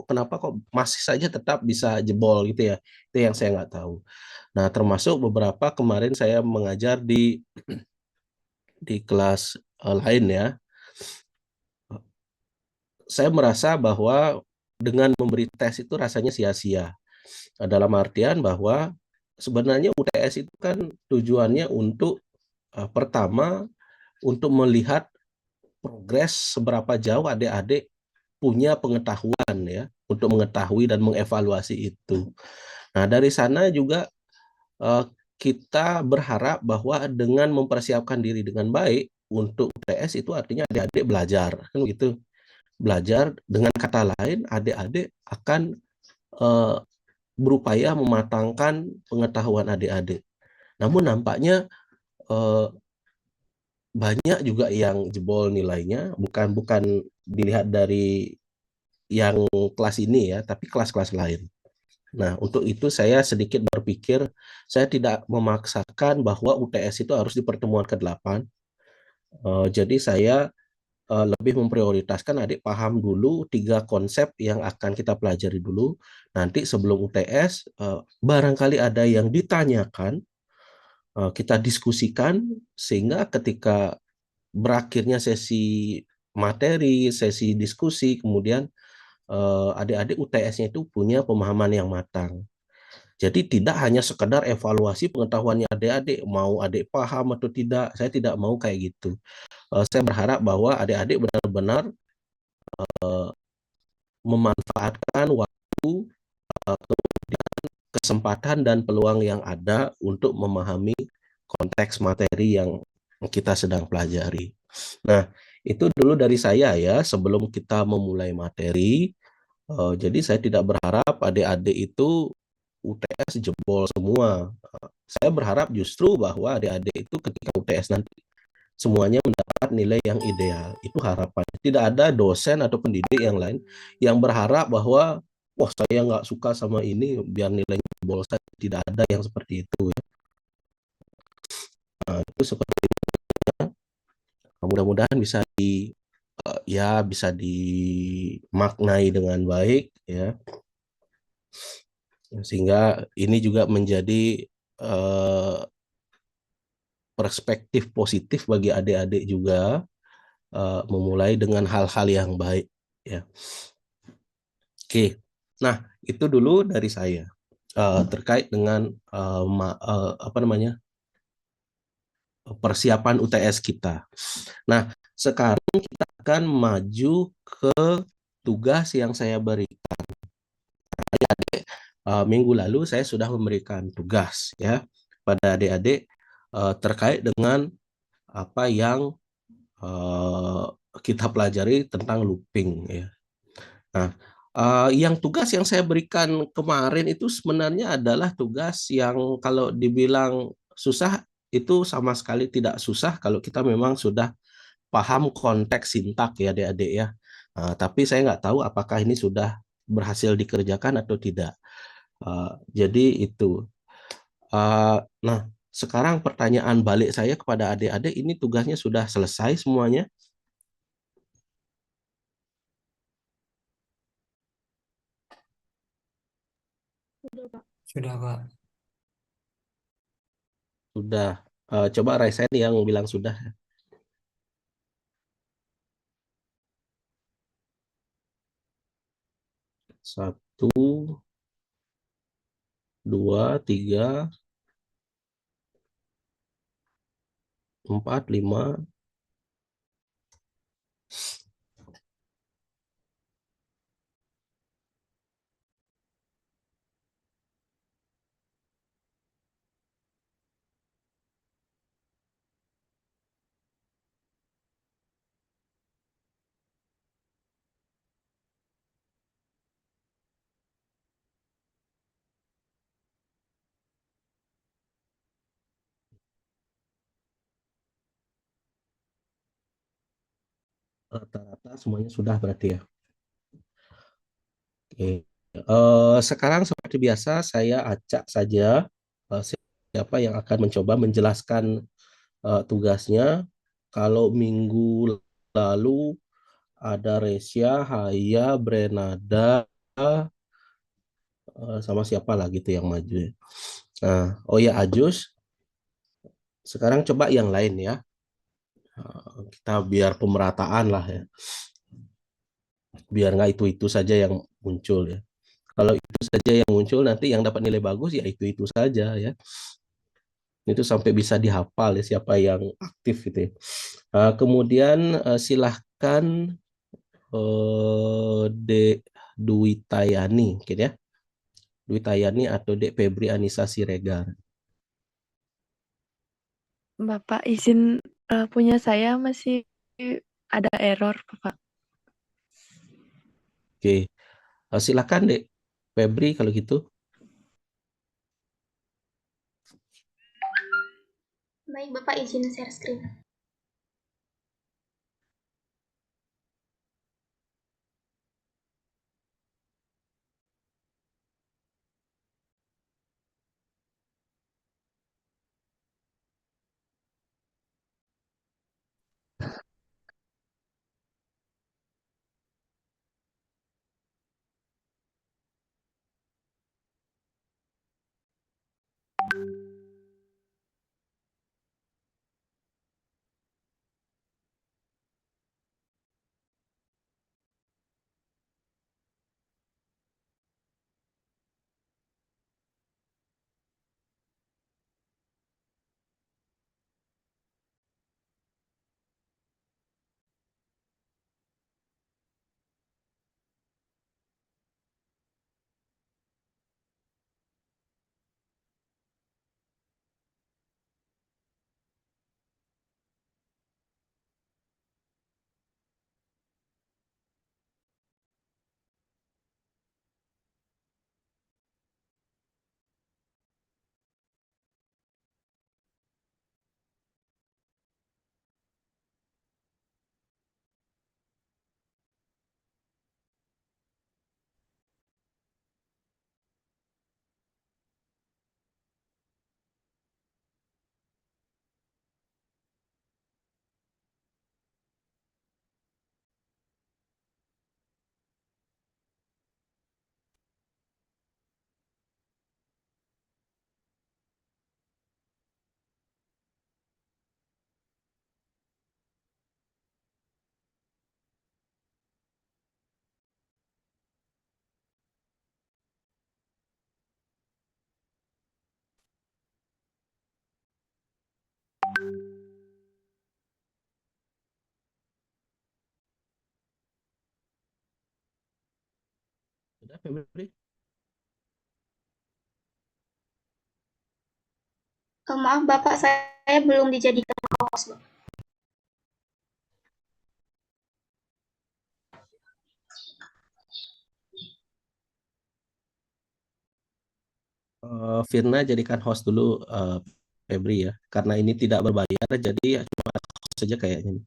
kenapa kok masih saja tetap bisa jebol gitu ya. Itu yang saya nggak tahu. Nah, termasuk beberapa kemarin saya mengajar di kelas lain ya. Saya merasa bahwa dengan memberi tes itu rasanya sia-sia. Dalam artian bahwa sebenarnya UTS itu kan tujuannya untuk pertama untuk melihat progres seberapa jauh adik-adik punya pengetahuan ya untuk mengetahui dan mengevaluasi itu. Nah, dari sana juga eh, kita berharap bahwa dengan mempersiapkan diri dengan baik untuk UTS itu artinya adik-adik belajar kan gitu. Belajar dengan kata lain adik-adik akan eh, berupaya mematangkan pengetahuan adik-adik. Namun nampaknya eh, banyak juga yang jebol nilainya, bukan bukan dilihat dari yang kelas ini ya, tapi kelas-kelas lain. Nah, untuk itu saya sedikit berpikir, saya tidak memaksakan bahwa UTS itu harus di pertemuan ke-8. Jadi saya lebih memprioritaskan adik paham dulu 3 konsep yang akan kita pelajari dulu. Nanti sebelum UTS, barangkali ada yang ditanyakan, kita diskusikan, sehingga ketika berakhirnya sesi materi, sesi diskusi, kemudian adik-adik UTS-nya itu punya pemahaman yang matang. Jadi tidak hanya sekedar evaluasi pengetahuannya adik-adik, mau adik paham atau tidak, saya tidak mau kayak gitu. Saya berharap bahwa adik-adik benar-benar memanfaatkan waktu, kesempatan dan peluang yang ada untuk memahami konteks materi yang kita sedang pelajari. Nah, itu dulu dari saya ya, sebelum kita memulai materi. Jadi saya tidak berharap adik-adik itu UTS jebol semua. Saya berharap justru bahwa adik-adik itu ketika UTS nanti semuanya mendapat nilai yang ideal. Itu harapan. Tidak ada dosen atau pendidik yang lain yang berharap bahwa wah saya nggak suka sama ini biar nilainya jebol. Saya tidak ada yang seperti itu. Nah, itu seperti itu. Mudah-mudahan bisa ya bisa dimaknai dengan baik ya, sehingga ini juga menjadi eh, perspektif positif bagi adik-adik juga, memulai dengan hal-hal yang baik ya. Oke, nah itu dulu dari saya terkait dengan apa namanya persiapan UTS kita. Nah, sekarang kita akan maju ke tugas yang saya berikan. Minggu lalu saya sudah memberikan tugas ya pada adik-adik terkait dengan apa yang eh, kita pelajari tentang looping ya. Nah, yang tugas yang saya berikan kemarin itu sebenarnya adalah tugas yang kalau dibilang susah itu sama sekali tidak susah kalau kita memang sudah paham konteks sintak ya adik-adik ya. Tapi saya nggak tahu apakah ini sudah berhasil dikerjakan atau tidak. Jadi itu. Nah, sekarang pertanyaan balik saya kepada adik-adik, ini tugasnya sudah selesai semuanya? Udah, Pak. Sudah, Pak. Sudah. Coba Raisen yang bilang sudah. 1, 2, 3, 4, 5. Rata-rata semuanya sudah berarti ya. Oke. Sekarang seperti biasa saya acak saja siapa yang akan mencoba menjelaskan tugasnya. Kalau minggu lalu ada Resia, Haya, Brenada, sama siapa lah gitu yang maju ya. Nah, oh ya Ajus, sekarang coba yang lain ya. Kita biar pemerataan lah ya. Biar nggak itu-itu saja yang muncul ya. Kalau itu saja yang muncul nanti yang dapat nilai bagus ya itu-itu saja ya. Itu sampai bisa dihafal ya siapa yang aktif gitu ya. Kemudian silahkan Dek Dwi Tayani, gitu ya. Dwi Tayani atau Dek Febri Anissa Siregar. Bapak izin punya saya masih ada error, Bapak. Oke, silakan Dek Febri kalau gitu. Baik, Bapak izin share screen. Sudah Febri? Maaf, Bapak, saya belum dijadikan host, Bapak. Firna jadikan host dulu Febri ya. Karena ini tidak berbayar jadi ya cuma host saja kayaknya.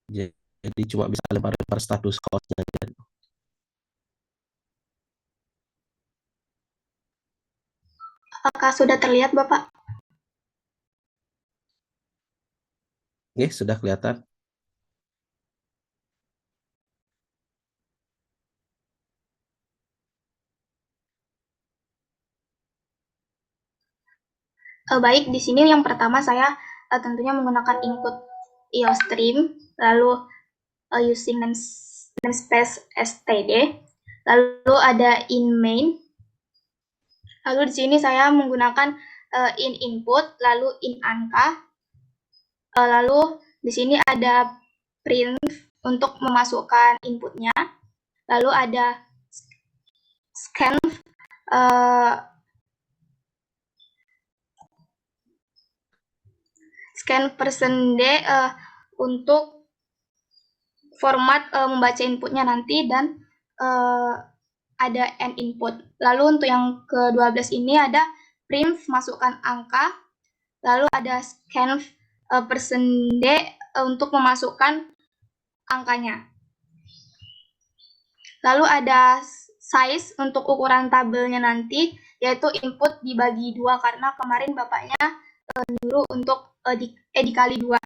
Jadi cuma bisa lempar-lempar status hostnya aja. Apakah sudah terlihat, Bapak? Oke, sudah kelihatan. Baik, di sini yang pertama saya tentunya menggunakan input IOStream, lalu using namespace std, lalu ada in main, lalu di sini saya menggunakan in input, lalu in angka, lalu di sini ada print untuk memasukkan inputnya, lalu ada scan %d untuk format membaca inputnya nanti, dan ada end input. Lalu untuk yang ke-12 ini ada print masukkan angka, lalu ada scan %d untuk memasukkan angkanya. Lalu ada size untuk ukuran tabelnya nanti, yaitu input dibagi 2 karena kemarin Bapaknya nyuruh untuk dikali 2.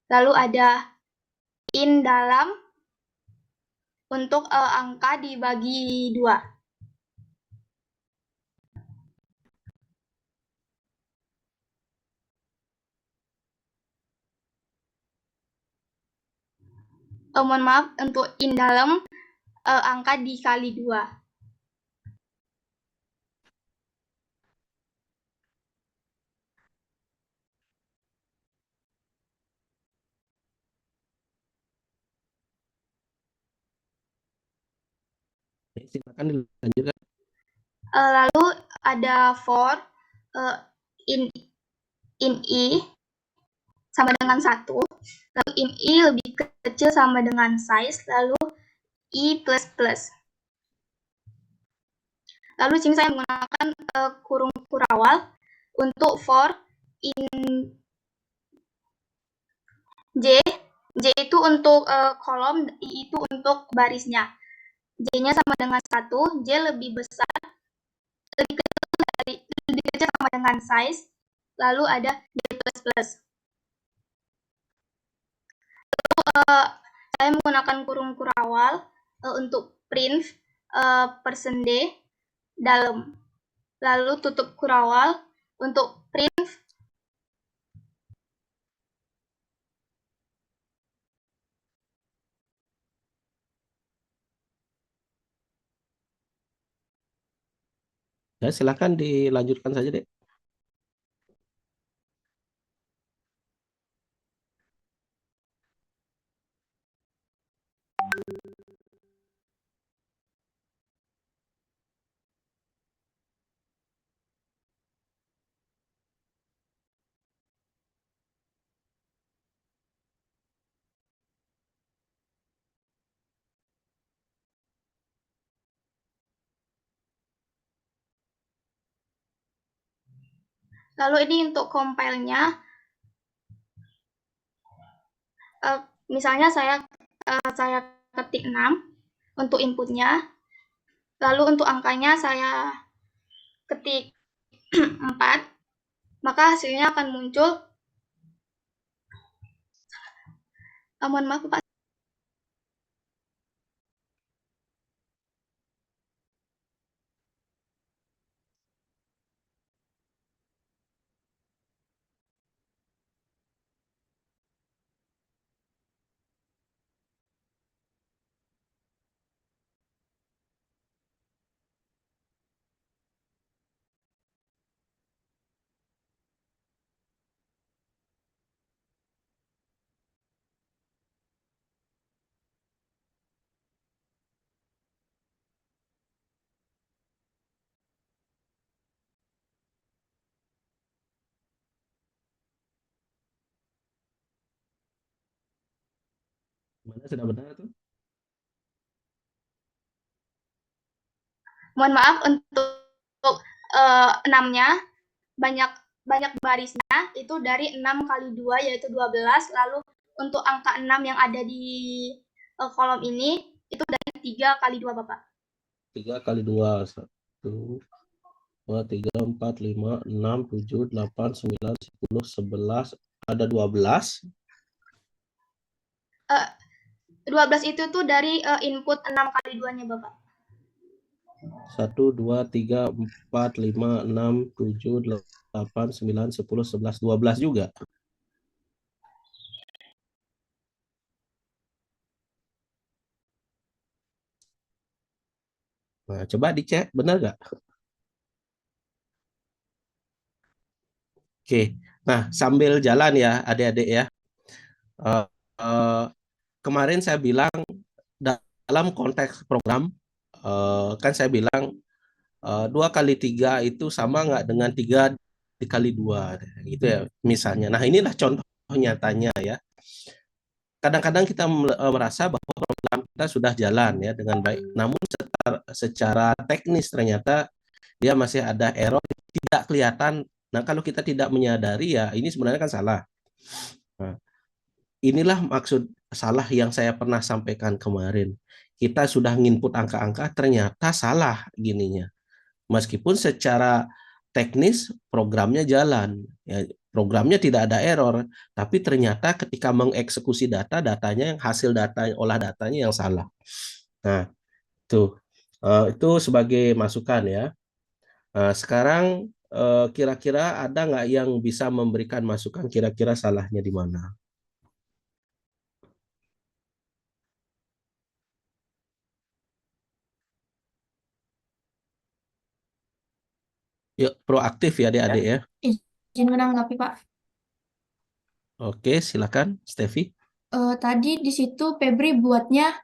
Lalu ada in dalam, untuk angka dibagi 2. Mohon maaf, untuk in dalam angka dikali 2. Silakan dilanjutkan. Lalu ada for in I sama dengan 1, lalu in I lebih kecil sama dengan size, lalu I plus plus. Lalu di sini saya menggunakan kurung kurawal untuk for in J. J itu untuk kolom, I itu untuk barisnya. J-nya sama dengan 1, J lebih besar, lebih kecil sama dengan size, lalu ada J plus plus. Lalu saya menggunakan kurung kurawal untuk print persen D dalam. Lalu tutup kurawal untuk print Ya, silakan dilanjutkan saja, Dek. lalu ini untuk compile-nya. Misalnya saya ketik 6 untuk inputnya, lalu untuk angkanya saya ketik 4, maka hasilnya akan muncul, mohon maaf Pak, Mana sudah benar tuh? mohon maaf untuk 6-nya banyak barisnya itu dari 6 kali 2 yaitu 12, lalu untuk angka 6 yang ada di kolom ini itu dari 3 kali 2 Bapak. 3 kali 2, 1, 2, 3, 4, 5, 6, 7, 8, 9, 10, 11, ada 12. 12 itu tuh dari input 6 kali 2-nya Bapak. 1, 2, 3, 4, 5, 6, 7, 8, 9, 10, 11, 12 juga. Nah, coba dicek, benar nggak? Oke, nah sambil jalan ya adik-adik ya. Kemarin saya bilang dalam konteks program, kan saya bilang 2 kali 3 itu sama nggak dengan 3 dikali 2, gitu ya misalnya. Nah inilah contoh nyatanya ya. Kadang-kadang kita merasa bahwa program kita sudah jalan ya dengan baik, namun secara teknis ternyata dia masih ada error tidak kelihatan. Nah kalau kita tidak menyadari ya ini sebenarnya kan salah. Nah, inilah maksud salah yang saya pernah sampaikan kemarin. Kita sudah nginput angka-angka ternyata salah gininya. Meskipun secara teknis programnya jalan, ya, programnya tidak ada error, tapi ternyata ketika mengeksekusi data, datanya yang hasil data olah datanya yang salah. Nah, tuh itu sebagai masukan ya. Nah, sekarang kira-kira ada nggak yang bisa memberikan masukan kira-kira salahnya di mana? Yuk, proaktif ya adik-adik ya. Izin menanggapi, Pak. Oke, silakan, Steffi. Tadi di situ Febri buatnya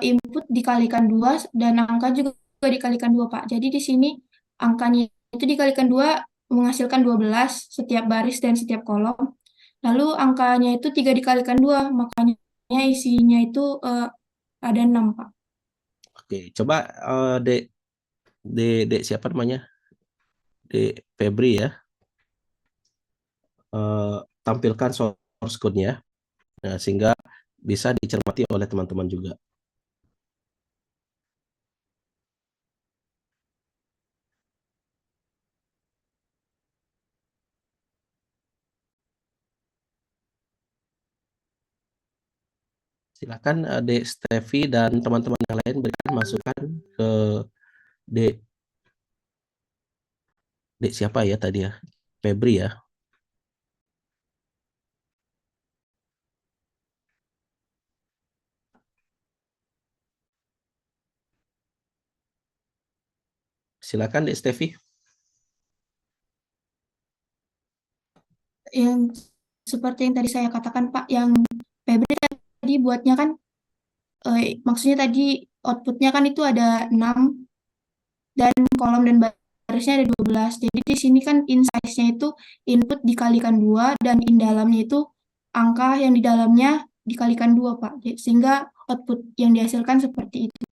input dikalikan 2 dan angka juga dikalikan 2, Pak. Jadi di sini angkanya itu dikalikan 2 menghasilkan 12 setiap baris dan setiap kolom. Lalu angkanya itu 3 dikalikan 2, makanya isinya itu ada 6, Pak. Oke, coba Dek, Dek siapa namanya? Dek Febri ya. Tampilkan source code-nya, nah, sehingga bisa dicermati oleh teman-teman juga. Silakan Dek Steffi dan teman-teman yang lain berikan masukan ke Dek Dek siapa ya tadi ya? Febri ya. Silakan Dek Steffi. Yang seperti yang tadi saya katakan, Pak, yang Febri tadi buatnya kan maksudnya tadi outputnya kan itu ada 6 dan kolom dan barisnya ada 12. Jadi di sini kan in size-nya itu input dikalikan 2 dan in dalamnya itu angka yang di dalamnya dikalikan 2, Pak. Sehingga output yang dihasilkan seperti itu.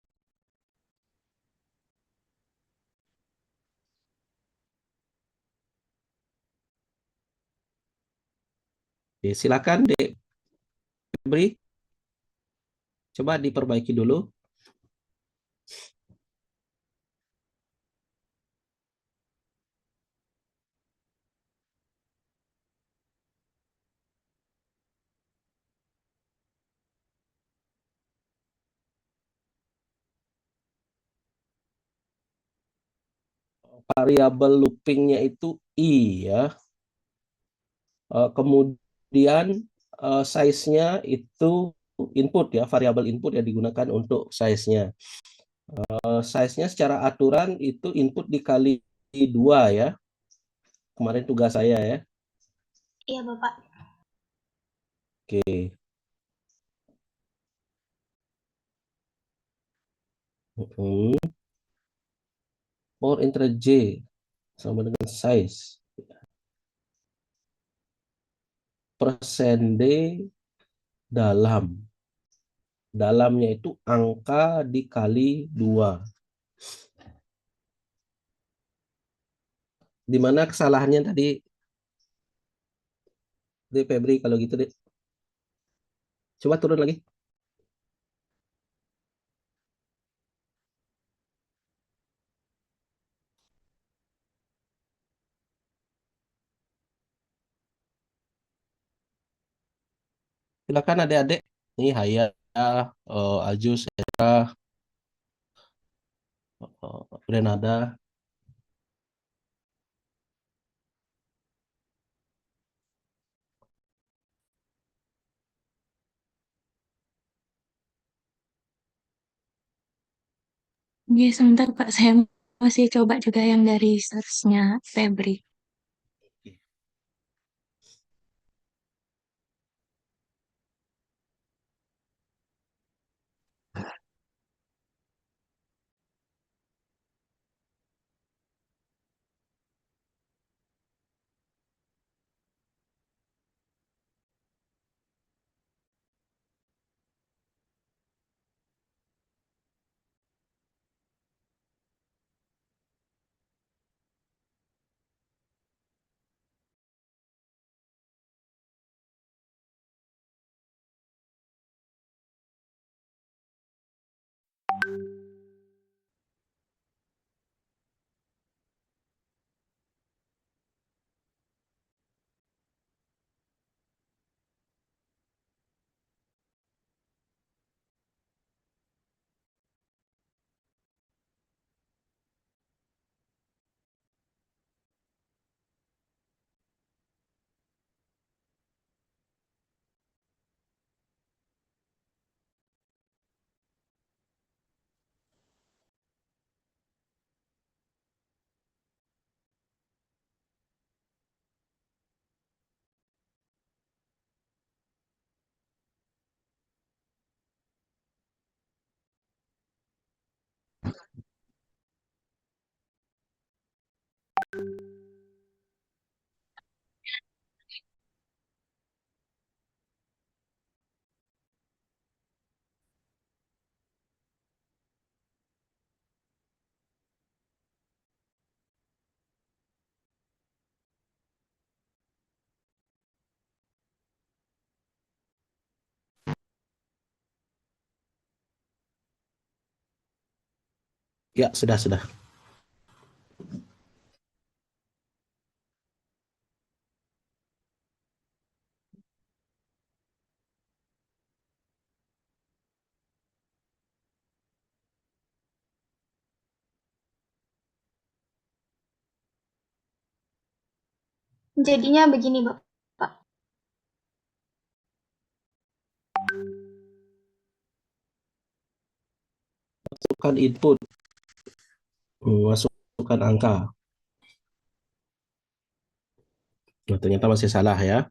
Oke, silakan Dek Febri. Coba diperbaiki dulu. Variabel loopingnya itu I ya. Kemudian size-nya itu input ya, variabel input yang digunakan untuk size-nya. Size-nya secara aturan itu input dikali 2 ya. Kemarin tugas saya ya. Iya, Bapak. Oke. For integer J sama dengan size. Persen D dalam. Dalamnya itu angka dikali 2. Di mana kesalahannya tadi, di Febri kalau gitu deh. Coba turun lagi. Silakan adik-adik. Ini Haya, Ajus, Era, Renada. Oke, sebentar Pak, saya masih coba juga yang dari source-nya Febri. Ya, sudah. Jadinya begini, Bapak. Masukkan input, masukkan angka. Nah, ternyata masih salah ya.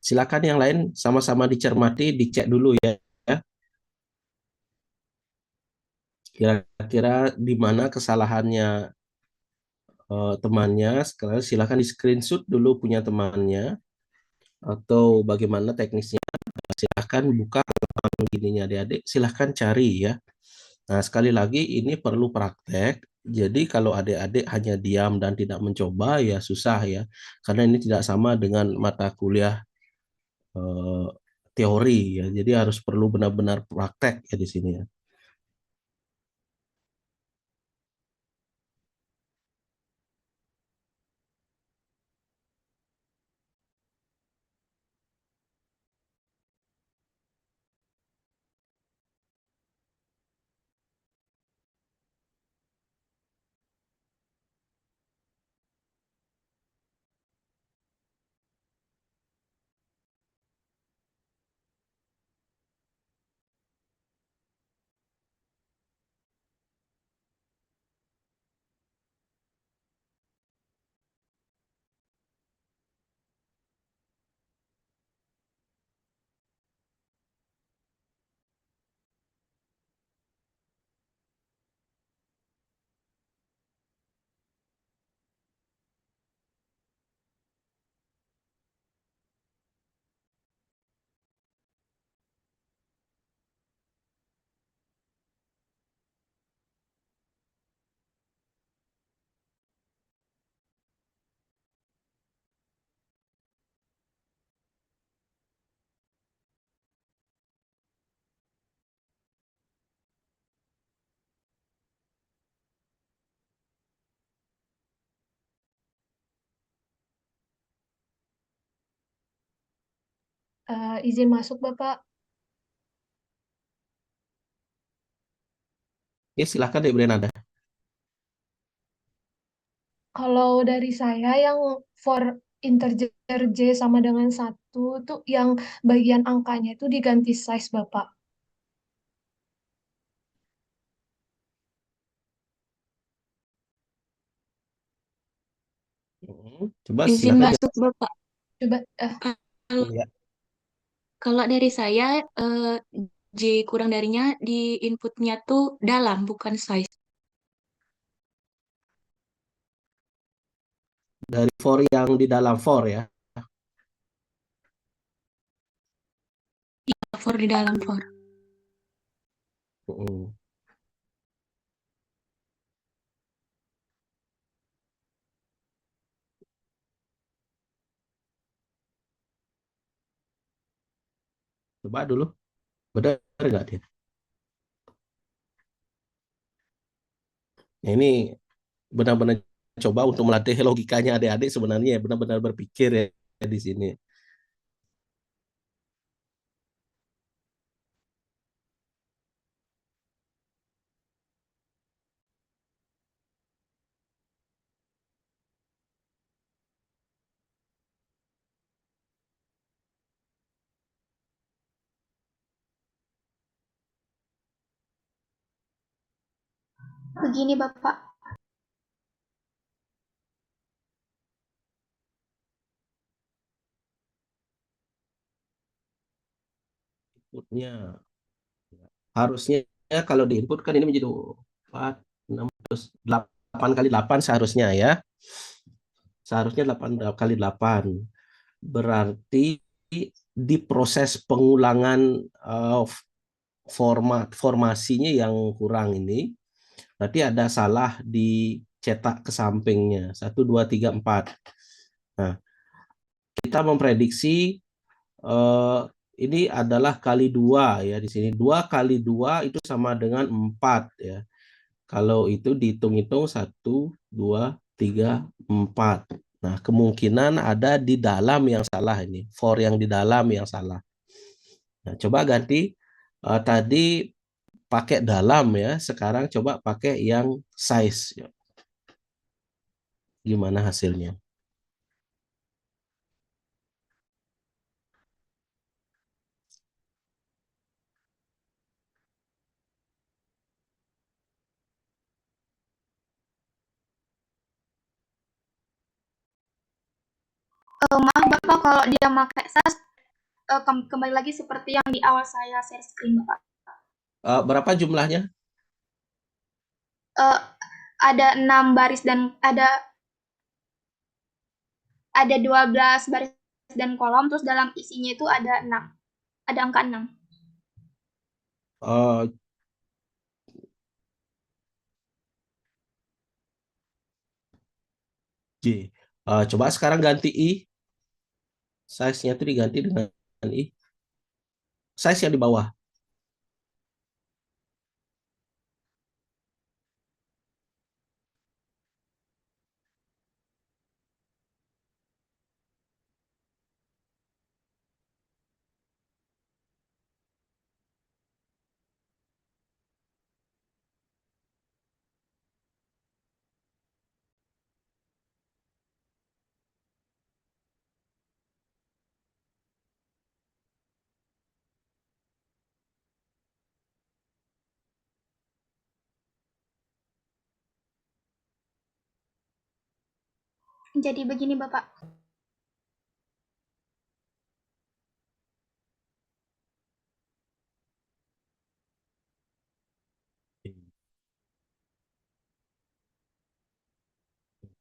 Silakan yang lain sama-sama dicermati, dicek dulu ya. Kira-kira di mana kesalahannya temannya. Sekarang silakan di screenshot dulu punya temannya atau bagaimana teknisnya. Silakan buka ininya adik-adik, silahkan cari ya. Nah, sekali lagi ini perlu praktek. Jadi kalau adik-adik hanya diam dan tidak mencoba ya susah ya. Karena ini tidak sama dengan mata kuliah eh, teori ya. Jadi harus perlu benar-benar praktek ya di sini ya. Izin masuk, Bapak. Ya silakan Dek Brenada. Kalau dari saya yang for integer J sama dengan 1 tuh yang bagian angkanya itu diganti size, Bapak. Coba Izin silakan. masuk, Bapak. Coba, Kalau Ya. kalau dari saya, J kurang darinya di inputnya tuh dalam, bukan size. Dari for yang di dalam for ya. For di dalam for. Mm. Coba dulu. Benar nggak dia? Nah, ini benar-benar coba untuk melatih logikanya adik-adik sebenarnya ya, benar-benar berpikir ya di sini. Begini, Bapak. Inputnya harusnya kalau di input kan ini menjadi 4, 6, terus 8 kali 8 seharusnya ya. Seharusnya 8 kali 8. Berarti di proses pengulangan formasinya yang kurang ini, berarti ada salah di cetak ke sampingnya. 1, 2, 3, 4. Nah, kita memprediksi eh, ini adalah kali 2 ya di sini. 2 kali 2 itu sama dengan 4 ya. Kalau itu dihitung-hitung 1, 2, 3, 4. Nah, kemungkinan ada di dalam yang salah ini. For yang di dalam yang salah. Nah, coba ganti tadi pakai dalam ya. Sekarang coba pakai yang size. Ya. Gimana hasilnya? Maaf Bapak kalau dia pakai SAS, kembali lagi seperti yang di awal saya share screen Bapak. Berapa jumlahnya? Ada 6 baris dan ada 12 baris dan kolom, terus dalam isinya itu ada 6. Ada angka 6. Uh, J. Coba sekarang ganti I. Size-nya itu diganti dengan I. Size yang di bawah. Jadi begini Bapak.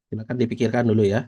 Silakan dipikirkan dulu ya.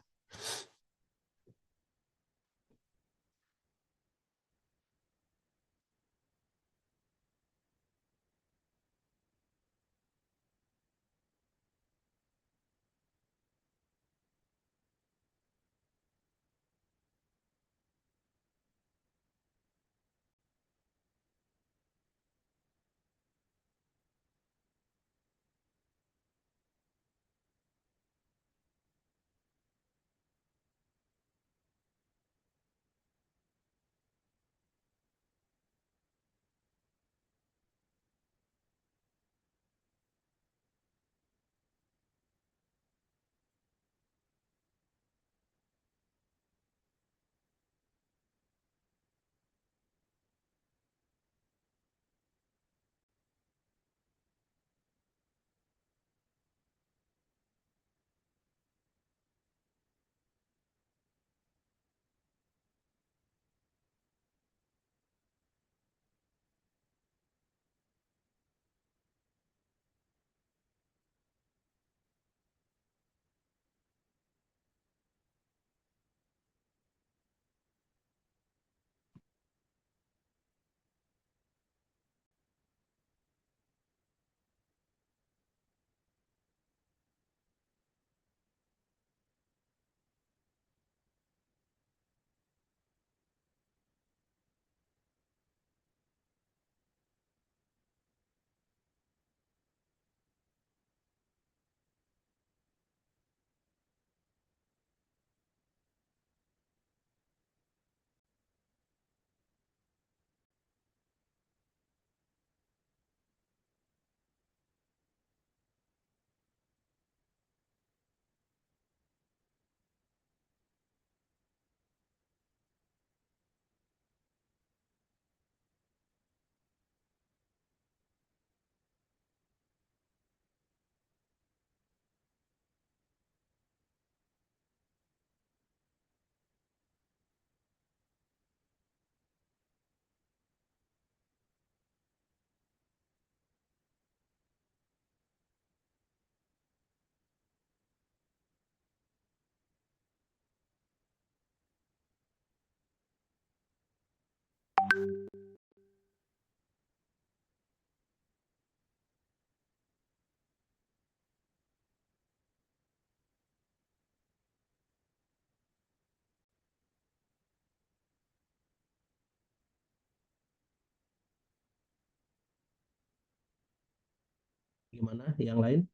Gimana yang lain?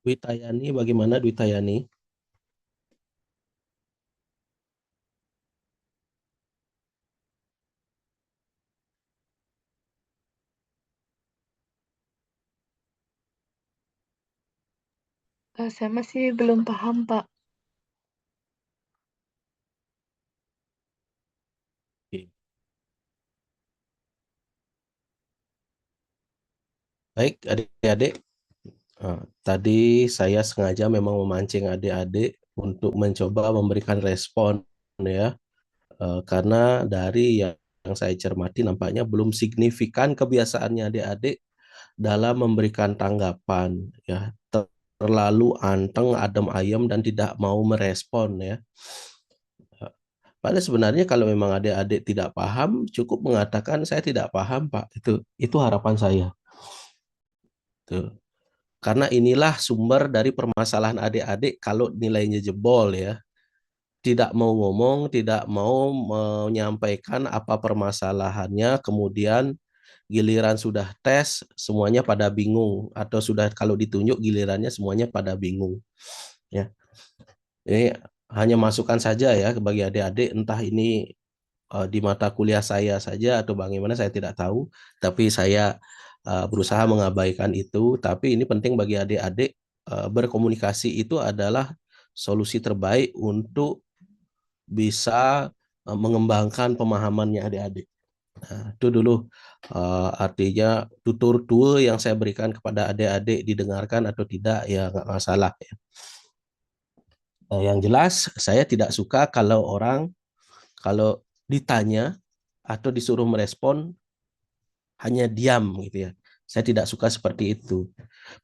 Dwi Tayani, bagaimana Dwi Tayani? Saya masih belum paham, Pak. Oke. Baik, adik-adik. Tadi saya sengaja memang memancing adik-adik untuk mencoba memberikan respon ya. Karena dari yang saya cermati nampaknya belum signifikan kebiasaannya adik-adik dalam memberikan tanggapan ya. Terlalu anteng, adem ayem dan tidak mau merespon ya. Padahal sebenarnya kalau memang adik-adik tidak paham, cukup mengatakan saya tidak paham, Pak. Itu harapan saya. Tuh. Karena inilah sumber dari permasalahan adik-adik kalau nilainya jebol ya. Tidak mau ngomong, tidak mau menyampaikan apa permasalahannya, kemudian giliran sudah tes semuanya pada bingung atau sudah kalau ditunjuk gilirannya semuanya pada bingung. Ya. Ini hanya masukan saja ya bagi adik-adik, entah ini di mata kuliah saya saja atau bagaimana saya tidak tahu, tapi saya berusaha mengabaikan itu. Tapi ini penting bagi adik-adik, berkomunikasi itu adalah solusi terbaik untuk bisa mengembangkan pemahamannya adik-adik. Nah, itu dulu artinya tutur dua yang saya berikan kepada adik-adik didengarkan atau tidak ya nggak masalah ya. Yang jelas saya tidak suka kalau ditanya atau disuruh merespon hanya diam gitu ya. Saya tidak suka seperti itu.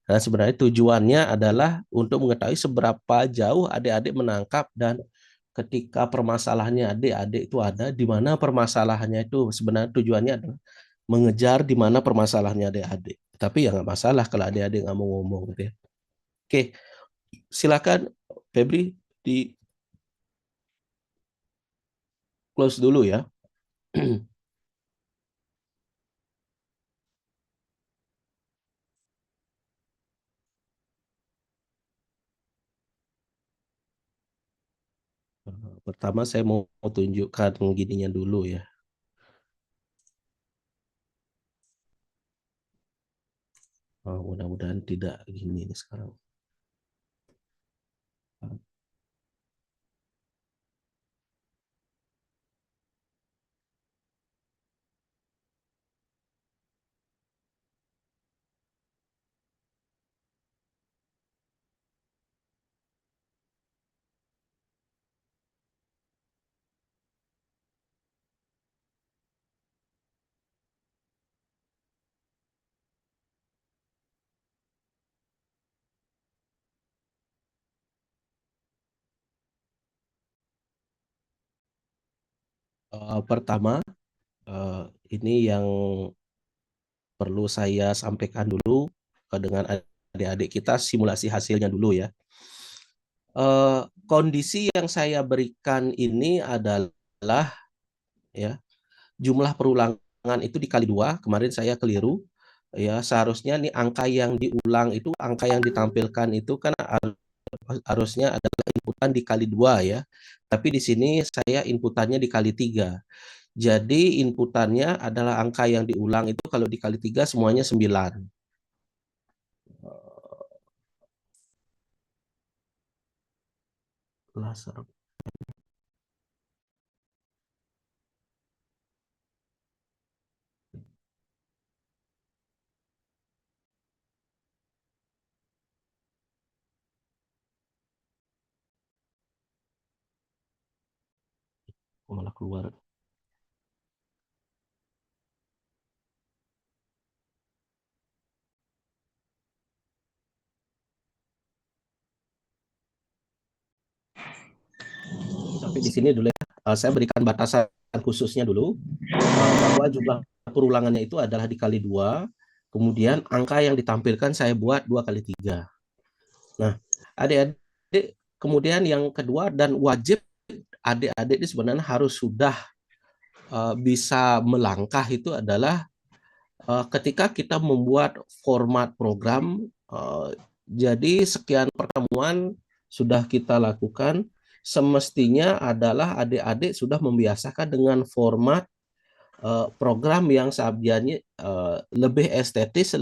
Karena sebenarnya tujuannya adalah untuk mengetahui seberapa jauh adik-adik menangkap dan ketika permasalahannya adik-adik itu ada di mana permasalahannya itu sebenarnya tujuannya adalah mengejar di mana permasalahannya adik-adik. Tapi ya nggak masalah kalau adik-adik nggak mau ngomong gitu ya. Oke, silakan Febri di close dulu ya. Pertama saya mau tunjukkan gininya dulu ya. Mudah-mudahan tidak gini nih sekarang. Pertama, ini yang perlu saya sampaikan dulu dengan adik-adik kita simulasi hasilnya dulu ya. Kondisi yang saya berikan ini adalah ya jumlah perulangan itu dikali 2. Kemarin saya keliru ya, seharusnya nih angka yang diulang itu, angka yang ditampilkan itu kan harusnya adalah inputan dikali 2 ya. Tapi di sini saya inputannya dikali 3. Jadi inputannya adalah angka yang diulang itu kalau dikali 3 semuanya 9. Laser. Malah keluar. Sampai di sini dulu ya. Saya berikan batasan khususnya dulu bahwa jumlah perulangannya itu adalah dikali 2. Kemudian angka yang ditampilkan saya buat 2 kali 3. Nah, adik-adik, kemudian yang kedua dan wajib adik-adik ini sebenarnya harus sudah bisa melangkah itu adalah ketika kita membuat format program. Jadi sekian pertemuan sudah kita lakukan, semestinya adalah adik-adik sudah membiasakan dengan format program yang sebenarnya lebih estetis,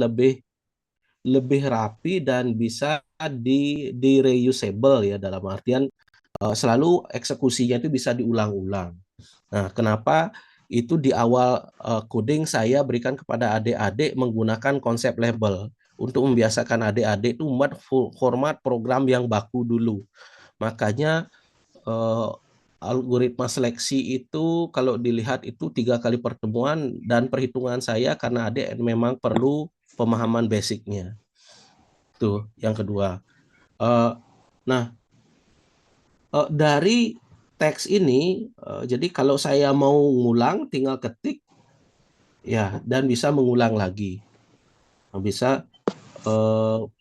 lebih rapi dan bisa di reusable ya, dalam artian selalu eksekusinya itu bisa diulang-ulang. Nah, kenapa itu di awal coding saya berikan kepada adik-adik menggunakan konsep label untuk membiasakan adik-adik itu membuat format program yang baku dulu. Makanya algoritma seleksi itu kalau dilihat itu 3 kali pertemuan dan perhitungan saya karena adik memang perlu pemahaman basicnya. Tuh yang kedua. Nah, dari teks ini, jadi kalau saya mau ngulang tinggal ketik ya dan bisa mengulang lagi. Bisa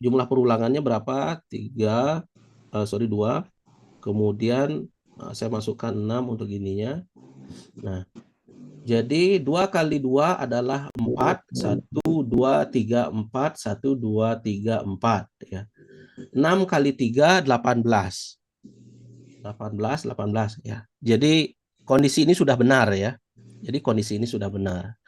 jumlah perulangannya berapa? 2. Kemudian saya masukkan 6 untuk ininya. Nah, jadi 2 kali 2 adalah 4, 1, 2, 3, 4, 1, 2, 3, 4 ya. 6 kali 3, 18. 18 ya. Jadi kondisi ini sudah benar ya. Jadi kondisi ini sudah benar.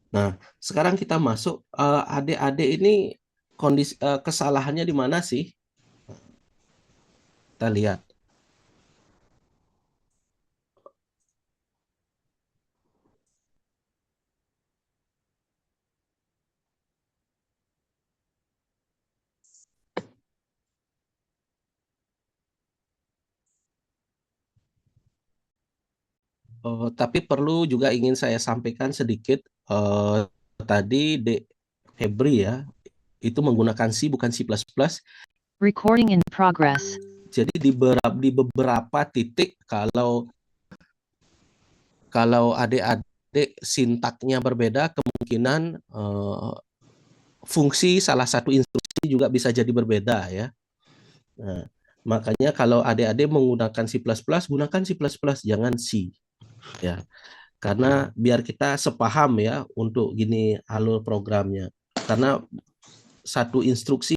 Nah, sekarang kita masuk adik-adik ini kondisi kesalahannya di mana sih? Kita lihat. Tapi perlu juga ingin saya sampaikan sedikit, tadi Dek Febri ya, itu menggunakan C bukan C++. Recording in progress. Jadi di beberapa titik kalau adik-adik sintaknya berbeda, kemungkinan fungsi salah satu instruksi juga bisa jadi berbeda ya. Nah, makanya kalau adik-adik menggunakan C++, gunakan C++, jangan C. Ya, karena biar kita sepaham ya untuk gini alur programnya. Karena satu instruksi